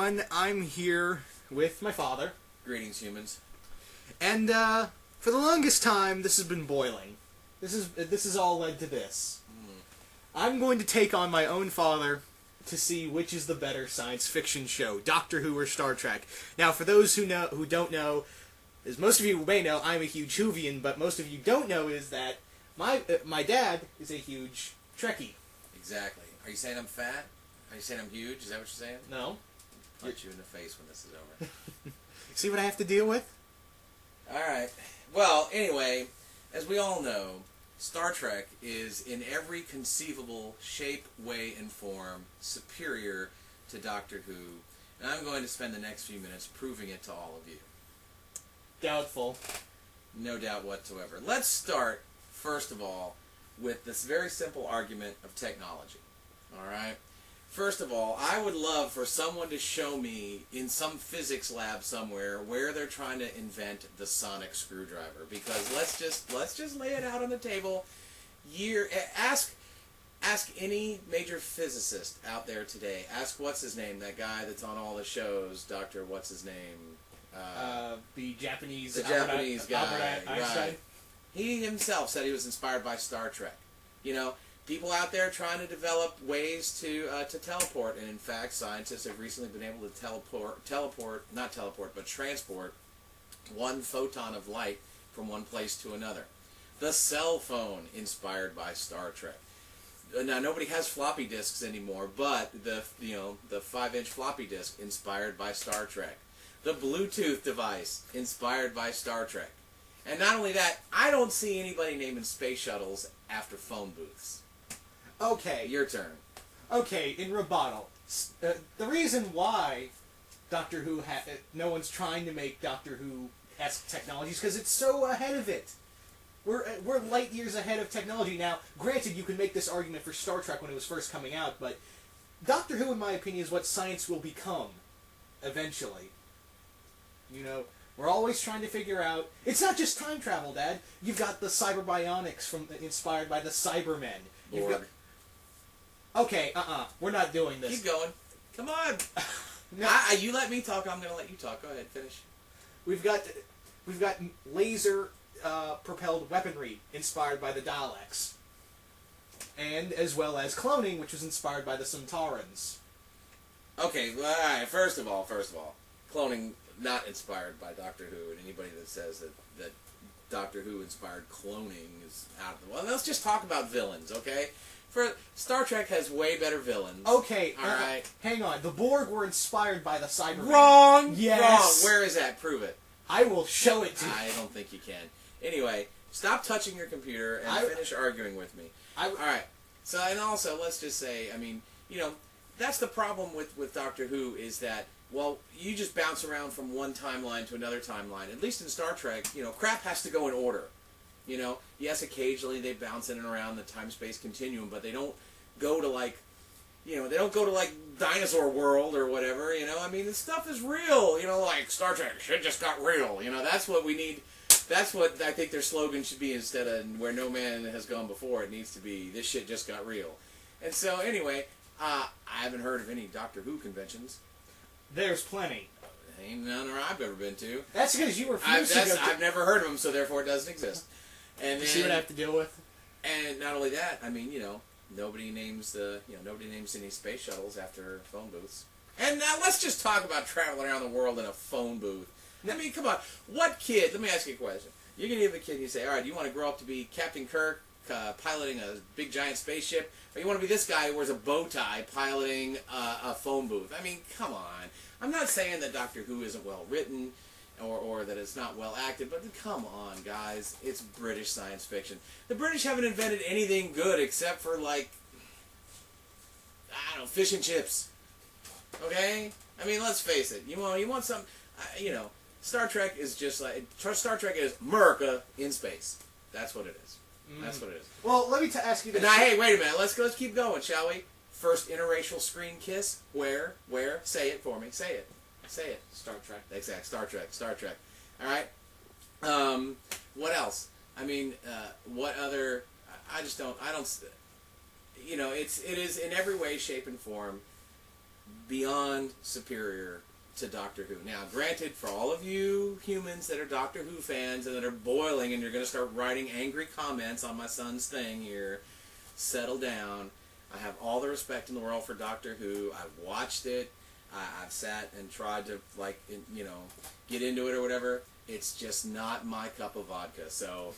everyone. I'm here with my father. Greetings, humans. And, for the longest time, this has been boiling. This has all led to this. I'm going to take on my own father to see which is the better science fiction show, Doctor Who or Star Trek. Now, for those who don't know, as most of you may know, I'm a huge Whovian, but most of you don't know is that my dad is a huge Trekkie. Exactly. Are you saying I'm fat? Are you saying I'm huge? Is that what you're saying? No. Punch you in the face when this is over. See what I have to deal with? Alright. Well, anyway, as we all know, Star Trek is in every conceivable shape, way, and form superior to Doctor Who. And I'm going to spend the next few minutes proving it to all of you. Doubtful. No doubt whatsoever. Let's start, first of all, with this very simple argument of technology. Alright? First of all, I would love for someone to show me in some physics lab somewhere where they're trying to invent the sonic screwdriver. Because let's just lay it out on the table. Ask any major physicist out there today. Ask what's his name, that guy that's on all the shows, Dr. What's his name? The Japanese guy, Albert Einstein. Right. He himself said he was inspired by Star Trek. You know, people out there trying to develop ways to teleport, and in fact, scientists have recently been able to transport one photon of light from one place to another. The cell phone, inspired by Star Trek. Now, nobody has floppy disks anymore, but the 5-inch floppy disk, inspired by Star Trek. The Bluetooth device, inspired by Star Trek. And not only that, I don't see anybody naming space shuttles after phone booths. Okay. Your turn. Okay, in rebuttal. The reason why Doctor Who no one's trying to make Doctor Who-esque technology is because it's so ahead of it. We're light years ahead of technology. Now, granted, you can make this argument for Star Trek when it was first coming out, but Doctor Who, in my opinion, is what science will become eventually. You know, we're always trying to figure out... It's not just time travel, Dad. You've got the cyberbionics inspired by the Cybermen. You've got... Okay, we're not doing this. Keep going. Come on. No. You let me talk, I'm going to let you talk. Go ahead, finish. We've got laser propelled weaponry inspired by the Daleks. And as well as cloning, which was inspired by the Centaurans. Okay, all right, first of all, cloning not inspired by Doctor Who, and anybody that says that Doctor Who inspired cloning is out of the... Well, let's just talk about villains, okay? Star Trek has way better villains. Okay, alright. Hang on. The Borg were inspired by the Cybermen. Wrong! Yes! Wrong! Where is that? Prove it. I will show it to you. I don't think you can. Anyway, stop touching your computer and finish arguing with me. Alright. So, and also, let's just say, I mean, you know, that's the problem with Doctor Who is that, well, you just bounce around from one timeline to another timeline. At least in Star Trek, you know, crap has to go in order. You know, yes, occasionally they bounce in and around the time-space continuum, but they don't go to, like, you know, they don't go to, like, Dinosaur World or whatever, you know. I mean, this stuff is real, you know, like, Star Trek, shit just got real. You know, that's what we need. That's what I think their slogan should be instead of where no man has gone before. It needs to be, this shit just got real. And so, anyway, I haven't heard of any Doctor Who conventions. There's plenty. Ain't none I've ever been to. That's because you refuse to go to... I've never heard of them, so therefore it doesn't exist. And you see what I have to deal with? And not only that, I mean, you know, nobody names any space shuttles after phone booths. And now let's just talk about traveling around the world in a phone booth. I mean, come on. What kid, let me ask you a question. You're going to give a kid and you say, all right, do you want to grow up to be Captain Kirk piloting a big giant spaceship? Or you want to be this guy who wears a bow tie piloting a phone booth? I mean, come on. I'm not saying that Doctor Who isn't well written or that it's not well acted, but come on, guys. It's British science fiction. The British haven't invented anything good except for, like, I don't know, fish and chips. Okay? I mean, let's face it. You want some, you know, Star Trek is just like, Star Trek is America in space. That's what it is. That's what it is. Well, let me ask you this. Now, hey, wait a minute. Let's keep going, shall we? First interracial screen kiss. Where? Say it for me. Say it. Star Trek. Exactly. Star Trek. All right. What else? I mean, what other? I don't. You know, it is in every way, shape, and form beyond superior to Doctor Who. Now, granted, for all of you humans that are Doctor Who fans and that are boiling and you're going to start writing angry comments on my son's thing here, settle down. I have all the respect in the world for Doctor Who. I've watched it. I've sat and tried to, like, you know, get into it or whatever. It's just not my cup of vodka. So,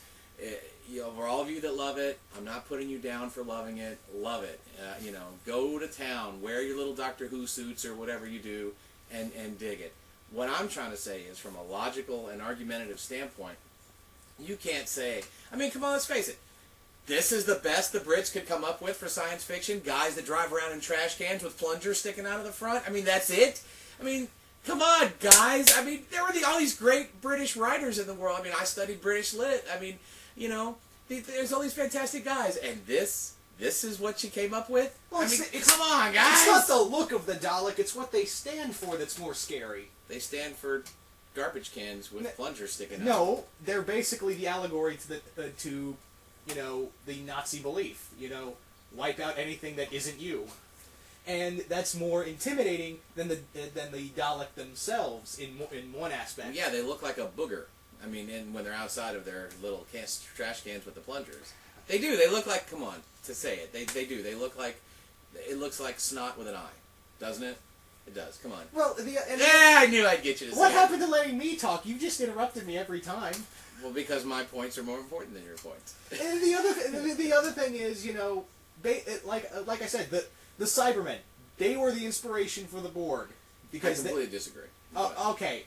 you know, for all of you that love it, I'm not putting you down for loving it. Love it. You know, go to town, wear your little Doctor Who suits or whatever you do, and dig it. What I'm trying to say is, from a logical and argumentative standpoint, you can't say, I mean, come on, let's face it. This is the best the Brits could come up with for science fiction? Guys that drive around in trash cans with plungers sticking out of the front? I mean, that's it? I mean, come on, guys. I mean, there were all these great British writers in the world. I mean, I studied British Lit. I mean, you know, there's all these fantastic guys. And this is what you came up with? Well, I mean, come on, guys. It's not the look of the Dalek, it's what they stand for that's more scary. They stand for garbage cans with plungers sticking out. No, they're basically the allegory to you know, the Nazi belief. You know, wipe out anything that isn't you. And that's more intimidating than the Dalek themselves in one aspect. Yeah, they look like a booger. I mean, when they're outside of their little trash cans with the plungers. They do. They look like, come on, to say it. They do. They look like, it looks like snot with an eye. Doesn't it? It does. Come on. Well, I knew I'd get you to say what it. happened to letting me talk? You just interrupted me every time. Well, because my points are more important than your points. And the other thing is, you know, like I said, the Cybermen, they were the inspiration for the Borg. Because I completely disagree. Oh, okay.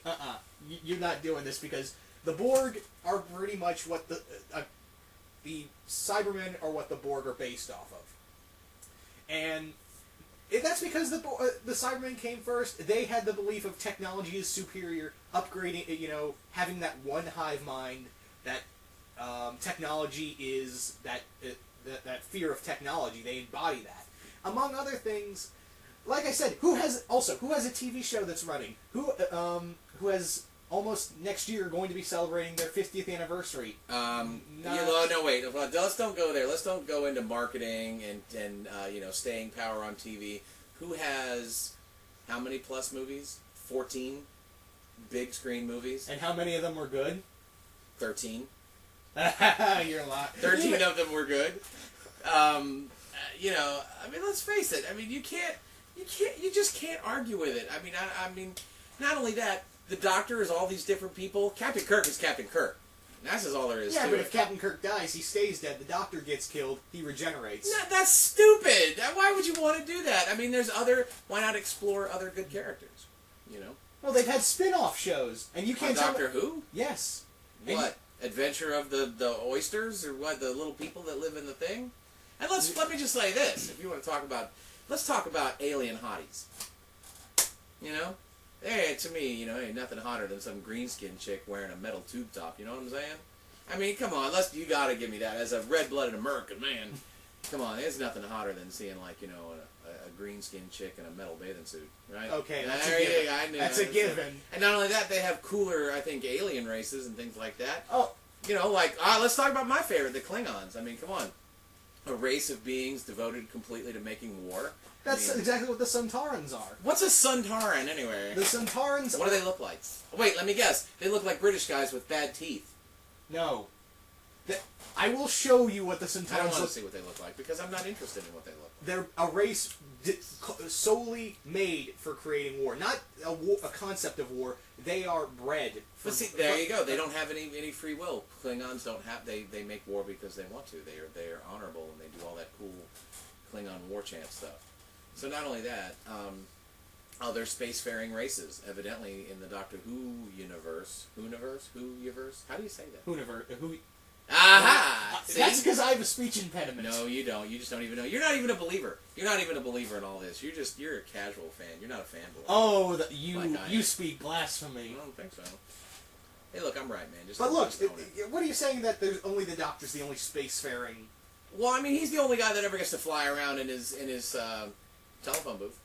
You're not doing this because the Borg are pretty much what the Cybermen are what the Borg are based off of. And that's because the Cybermen came first. They had the belief of technology is superior, upgrading, you know, having that one hive mind, that technology is that fear of technology. They embody that. Among other things, like I said, who has a TV show that's running? Who has almost next year going to be celebrating their 50th anniversary? No, wait. Let's don't go there. Let's don't go into marketing and you know, staying power on TV. Who has how many plus movies? 14 big screen movies. And how many of them were good? 13. You're a lot. 13 of them were good. You know, I mean, let's face it. I mean, you just can't argue with it. I mean, not only that, the Doctor is all these different people. Captain Kirk is Captain Kirk. That's just all there is to it. Yeah, but if Captain Kirk dies, he stays dead. The Doctor gets killed. He regenerates. No, that's stupid. Why would you want to do that? I mean, why not explore other good characters? You know? Well, they've had spin-off shows, and you can't tell Doctor Who? Yes. What? Adventure of the oysters? Or what? The little people that live in the thing? And let me just say this. If you want to talk about... Let's talk about alien hotties. You know? Hey, to me, you know, ain't nothing hotter than some green-skinned chick wearing a metal tube top. You know what I'm saying? I mean, come on, you gotta give me that. As a red-blooded American man, come on, there's nothing hotter than seeing, like, you know, a green-skinned chick in a metal bathing suit, right? Okay, that's a given. I knew, that's a given. And not only that, they have cooler, I think, alien races and things like that. Oh. You know, like, let's talk about my favorite, the Klingons. I mean, come on. A race of beings devoted completely to making war. That's exactly what the Suntarans are. What's a Suntaran, anyway? The Suntarans What do they look like? Wait, let me guess. They look like British guys with bad teeth. No. I will show you what the I don't Suntarans want to look. see what they look like, because I'm not interested in what they look like. They're a race solely made for creating war. Not a concept of war. They are bred. But see, there you go. They don't have any free will. Klingons don't have... They make war because they want to. They are honorable, and they do all that cool Klingon war chant stuff. So not only that, other spacefaring races, evidently in the Doctor Who universe. Who-universe? How do you say that? Who? Aha! See? That's because I have a speech impediment. No, you don't. You just don't even know. You're not even a believer. You're not even a believer in all this. You're a casual fan. You're not a fanboy. Oh, Like you speak blasphemy. I don't think so. Hey, look, I'm right, man. But look, what are you saying that there's only the Doctor's the only spacefaring? Well, I mean, he's the only guy that ever gets to fly around in his telephone booth.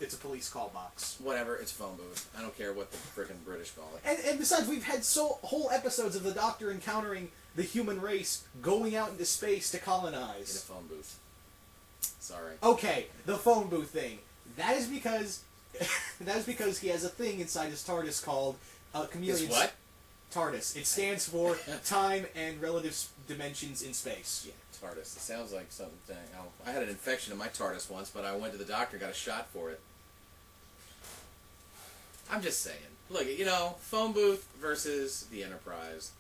It's a police call box. Whatever, it's a phone booth. I don't care what the frickin' British call it. And besides, we've had whole episodes of the Doctor encountering the human race going out into space to In a colonize. phone booth. Sorry. Okay, the phone booth thing. That is because he has a thing inside his TARDIS called chameleon. His what? TARDIS. It stands for time and relative dimensions in space. Yeah, TARDIS. It sounds like something. I had an infection in my TARDIS once, but I went to the doctor, got a shot for it. I'm just saying. Look, phone booth versus the Enterprise.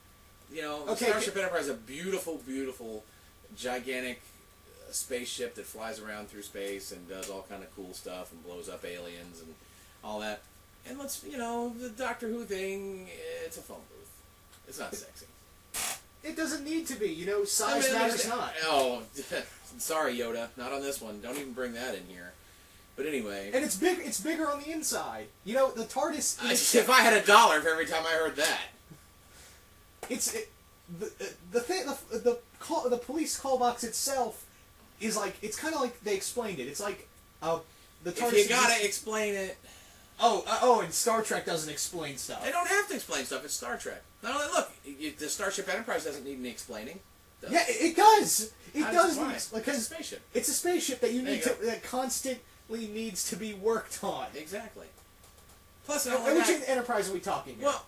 The Starship Enterprise is a beautiful, beautiful, gigantic spaceship that flies around through space and does all kind of cool stuff and blows up aliens and all that. And the Doctor Who thing, it's a phone booth. It's not sexy. It doesn't need to be. Size matters not. Oh, sorry, Yoda. Not on this one. Don't even bring that in here. But anyway. And it's big. It's bigger on the inside. The TARDIS. If I had $1 for every time I heard that. The police call box itself is like, it's kind of like they explained it. It's like the TARDIS. If you gotta explain it. And Star Trek doesn't explain stuff. They don't have to explain stuff. It's Star Trek. Not only the Starship Enterprise doesn't need any explaining. Yeah, it does. It How does why? need, because It's a spaceship. It's a spaceship that that constantly needs to be worked on. Exactly. Plus, Which Enterprise are we talking about? Well,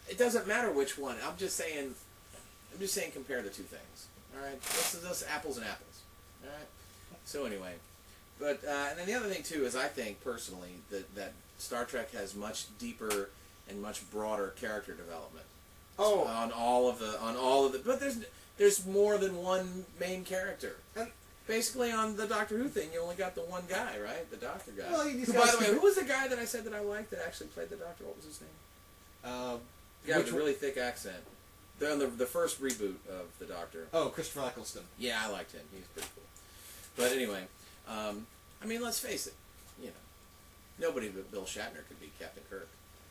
it doesn't matter which one. I'm just saying compare the two things. All right, that's apples and apples. All right. So anyway, but and then the other thing too is I think personally that Star Trek has much deeper and much broader character development. Oh, on all of the, but there's more than one main character. And basically, on the Doctor Who thing, you only got the one guy, right? The Doctor guy. Well, who, by the way, who was the guy that I said that I liked that actually played the Doctor? What was his name? The guy with a really thick accent. They're on the first reboot of the Doctor. Oh, Christopher Eccleston. Yeah, I liked him. He's pretty cool. But anyway, let's face it. Nobody but Bill Shatner could be Captain Kirk.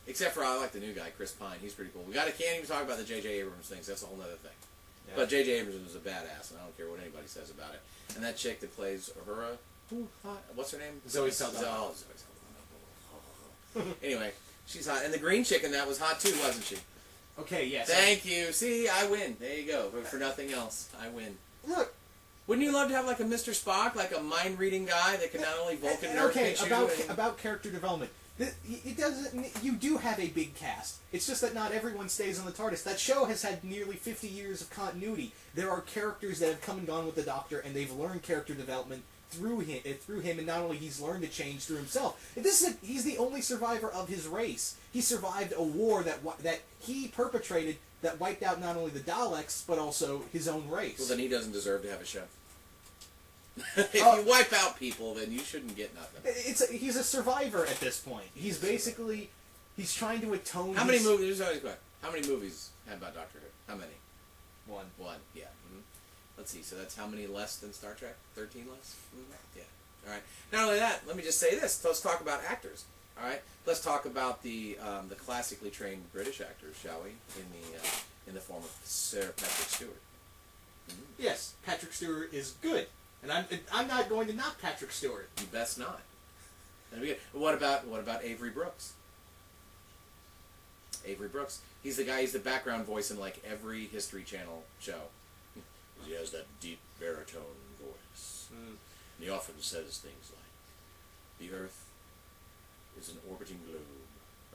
Except for I like the new guy, Chris Pine. He's pretty cool. Can't even talk about the J.J. Abrams things. That's a whole other thing. Yeah. But J.J. Abrams was a badass, and I don't care what anybody says about it. And that chick that plays Uhura, what's her name? Zoe Saldana. Anyway, she's hot. And the green chick in that was hot too, wasn't she? Okay, yes. Thank you. See, I win. There you go. But for nothing else, I win. Look. Wouldn't you love to have like a Mr. Spock, like a mind-reading guy that can not only Vulcan nerve hit you? About character development. It doesn't. You do have a big cast. It's just that not everyone stays on the TARDIS. That show has had nearly 50 years of continuity. There are characters that have come and gone with the Doctor, and they've learned character development through him, and not only he's learned to change through himself. He's the only survivor of his race. He survived a war that he perpetrated that wiped out not only the Daleks but also his own race. Well, then he doesn't deserve to have a show. If you wipe out people, then you shouldn't get nothing. He's a survivor at this point. He's trying to atone. How many movies? How many movies had about Doctor Who? How many? One. Yeah. Mm-hmm. Let's see. So that's how many less than Star Trek? 13 less. Mm-hmm. Yeah. All right. Not only that, let me just say this. Let's talk about actors. All right. Let's talk about the classically trained British actors, shall we? In the form of Sir Patrick Stewart. Mm-hmm. Yes, Patrick Stewart is good. And I'm not going to knock Patrick Stewart. You best not. What about Avery Brooks? Avery Brooks. He's the background voice in like every History Channel show. He has that deep baritone voice. Mm. And he often says things like, "The Earth is an orbiting globe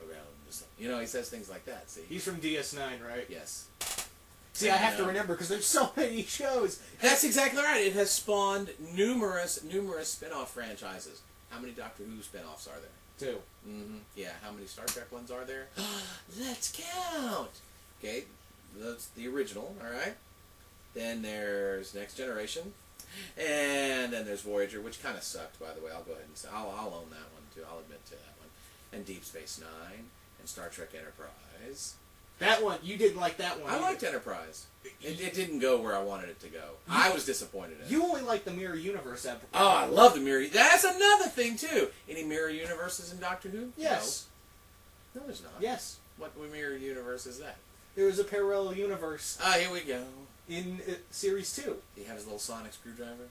around the sun." He says things like that. See, he's from DS9, right? Yes. See, I have to remember because there's so many shows. That's exactly right. It has spawned numerous spin-off franchises. How many Doctor Who spin-offs are there? 2. Mm-hmm. Yeah. How many Star Trek ones are there? Let's count. Okay, that's the original. All right. Then there's Next Generation, and then there's Voyager, which kind of sucked, by the way. I'll go ahead and say I'll own that one too. I'll admit to that one. And Deep Space Nine and Star Trek Enterprise. That one, you didn't like that one. I liked Enterprise. It didn't go where I wanted it to go. I was disappointed in it. You only like the Mirror Universe episode. Oh, I love the Mirror. That's another thing too. Any Mirror Universes in Doctor Who? Yes. No, there's not. Yes. What Mirror Universe is that? There was a parallel universe. Ah, here we go. In Series 2. He had his little sonic screwdriver.